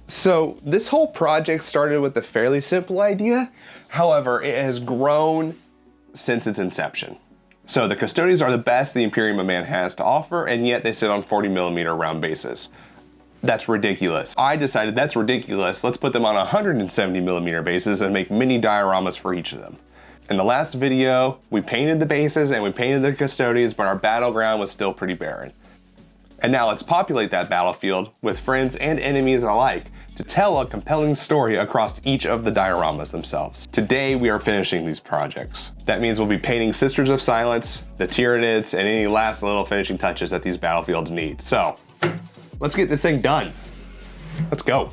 So this whole project started with a fairly simple idea. However, it has grown since its inception. So the Custodes are the best the Imperium Man has to offer, and yet they sit on 40mm round bases. That's ridiculous. I decided that's ridiculous. Let's put them on 170mm bases and make mini dioramas for each of them. In the last video, we painted the bases and we painted the Custodes, but our battleground was still pretty barren. And now let's populate that battlefield with friends and enemies alike to tell a compelling story across each of the dioramas themselves. Today we are finishing these projects. That means we'll be painting Sisters of Silence, the Tyranids, and any last little finishing touches that these battlefields need. So, let's get this thing done. Let's go.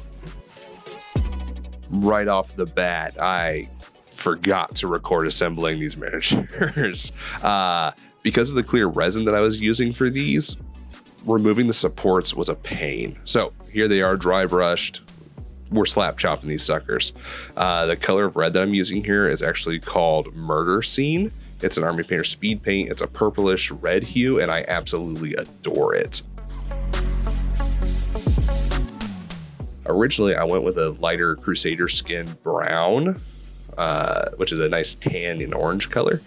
Right off the bat, I forgot to record assembling these miniatures. Because of the clear resin that I was using for these, removing the supports was a pain. So here they are, dry brushed. We're slap chopping these suckers. The color of red that I'm using here is actually called Murder Scene. It's an Army Painter speed paint. It's a purplish red hue, and I absolutely adore it. Originally, I went with a lighter Crusader skin brown, which is a nice tan and orange color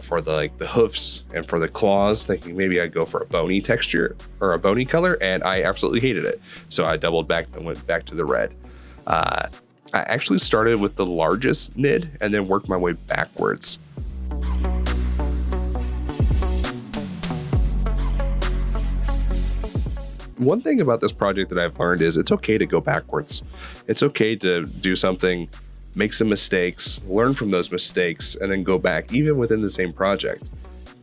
for the hoofs and for the claws, thinking maybe I'd go for a bony texture or a bony color, and I absolutely hated it. So I doubled back and went back to the red. I actually started with the largest nid and then worked my way backwards. One thing about this project that I've learned is it's okay to go backwards. It's okay to do something, make some mistakes, learn from those mistakes, and then go back, even within the same project.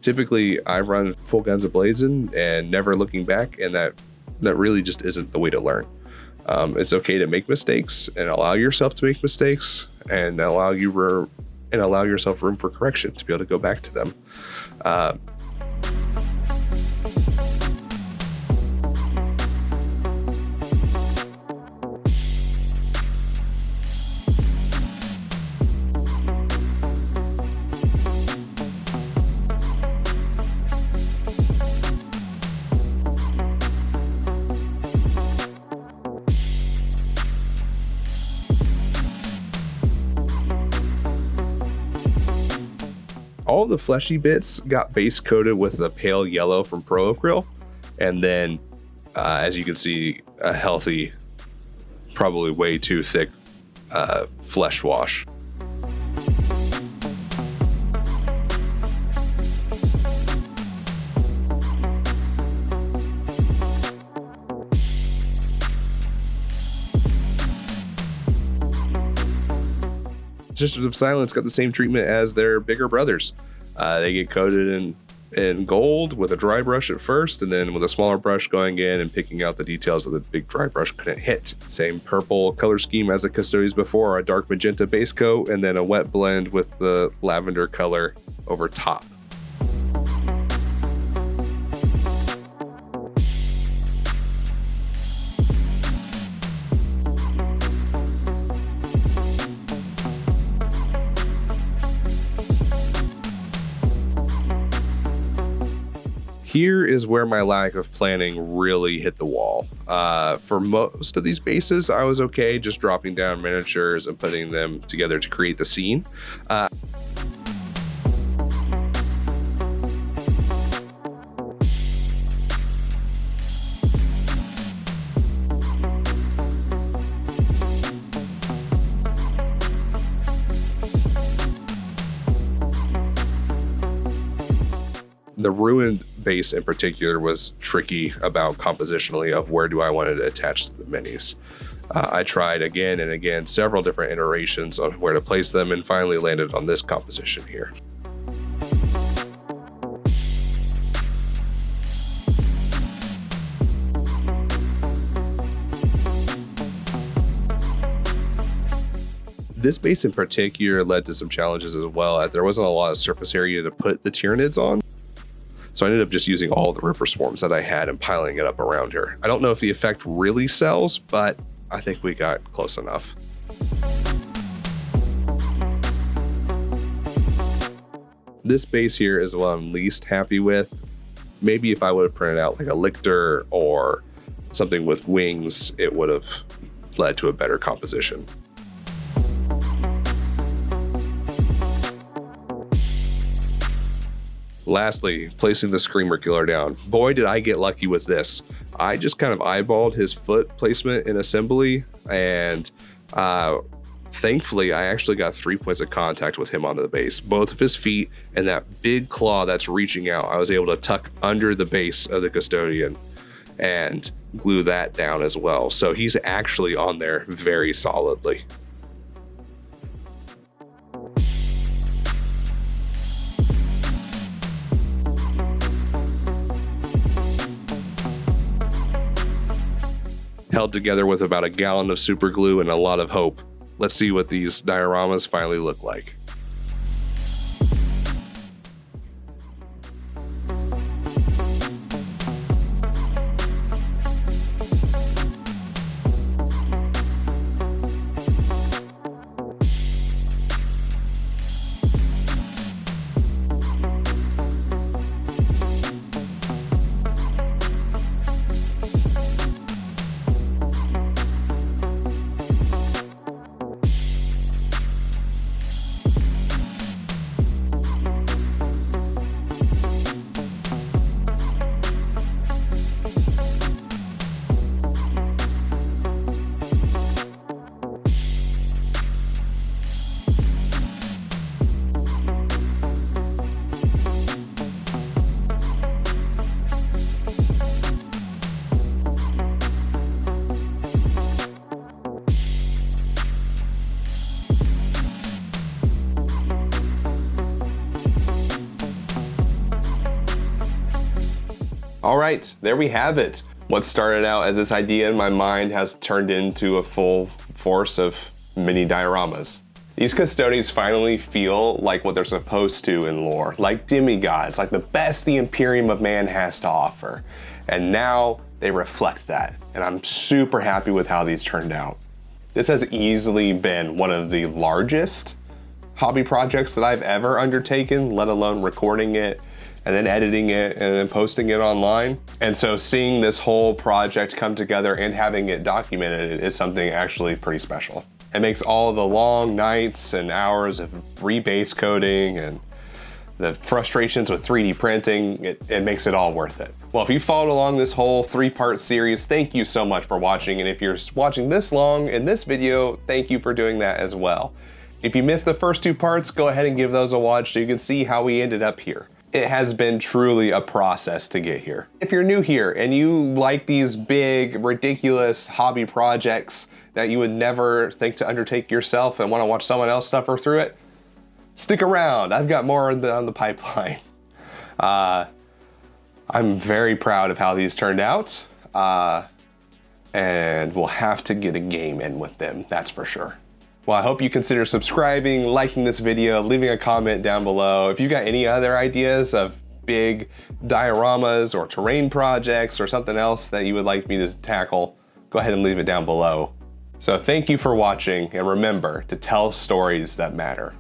Typically, I run full guns a-blazing and never looking back, and that really just isn't the way to learn. It's okay to make mistakes and allow yourself to make mistakes and allow yourself room for correction to be able to go back to them. All the fleshy bits got base coated with the pale yellow from Pro Acryl, and then as you can see, a healthy, probably way too thick flesh wash. Sisters of Silence got the same treatment as their bigger brothers. They get coated in gold with a dry brush at first, and then with a smaller brush going in and picking out the details that the big dry brush couldn't hit. Same purple color scheme as the Custodes before, a dark magenta base coat, and then a wet blend with the lavender color over top. Here is where my lack of planning really hit the wall. For most of these bases, I was okay just dropping down miniatures and putting them together to create the scene. The ruined base in particular was tricky about compositionally of where do I want to attach the minis. I tried again and again several different iterations on where to place them and finally landed on this composition here. This base in particular led to some challenges as well, as there wasn't a lot of surface area to put the Tyranids on. So I ended up just using all the Ripper Swarms that I had and piling it up around her. I don't know if the effect really sells, but I think we got close enough. This base here is what I'm least happy with. Maybe if I would have printed out like a Lictor or something with wings, it would have led to a better composition. Lastly, placing the Screamer Killer down. Boy, did I get lucky with this. I just kind of eyeballed his foot placement in assembly, and thankfully I actually got 3 points of contact with him onto the base. Both of his feet and that big claw that's reaching out, I was able to tuck under the base of the Custodian and glue that down as well. So he's actually on there very solidly. Held together with about a gallon of super glue and a lot of hope. Let's see what these dioramas finally look like. All right, there we have it. What started out as this idea in my mind has turned into a full force of mini dioramas. These Custodes finally feel like what they're supposed to in lore, like demigods, like the best the Imperium of Man has to offer. And now they reflect that, and I'm super happy with how these turned out. This has easily been one of the largest hobby projects that I've ever undertaken, let alone recording it, and then editing it and then posting it online. And so seeing this whole project come together and having it documented is something actually pretty special. It makes all the long nights and hours of rebase coding and the frustrations with 3D printing, it makes it all worth it. Well, if you followed along this whole 3-part series, thank you so much for watching. And if you're watching this long in this video, thank you for doing that as well. If you missed the first 2 parts, go ahead and give those a watch so you can see how we ended up here. It has been truly a process to get here. If you're new here and you like these big, ridiculous hobby projects that you would never think to undertake yourself and want to watch someone else suffer through it, stick around. I've got more on the pipeline. I'm very proud of how these turned out, and we'll have to get a game in with them, that's for sure. Well, I hope you consider subscribing, liking this video, leaving a comment down below. If you've got any other ideas of big dioramas or terrain projects or something else that you would like me to tackle, go ahead and leave it down below. So thank you for watching, and remember to tell stories that matter.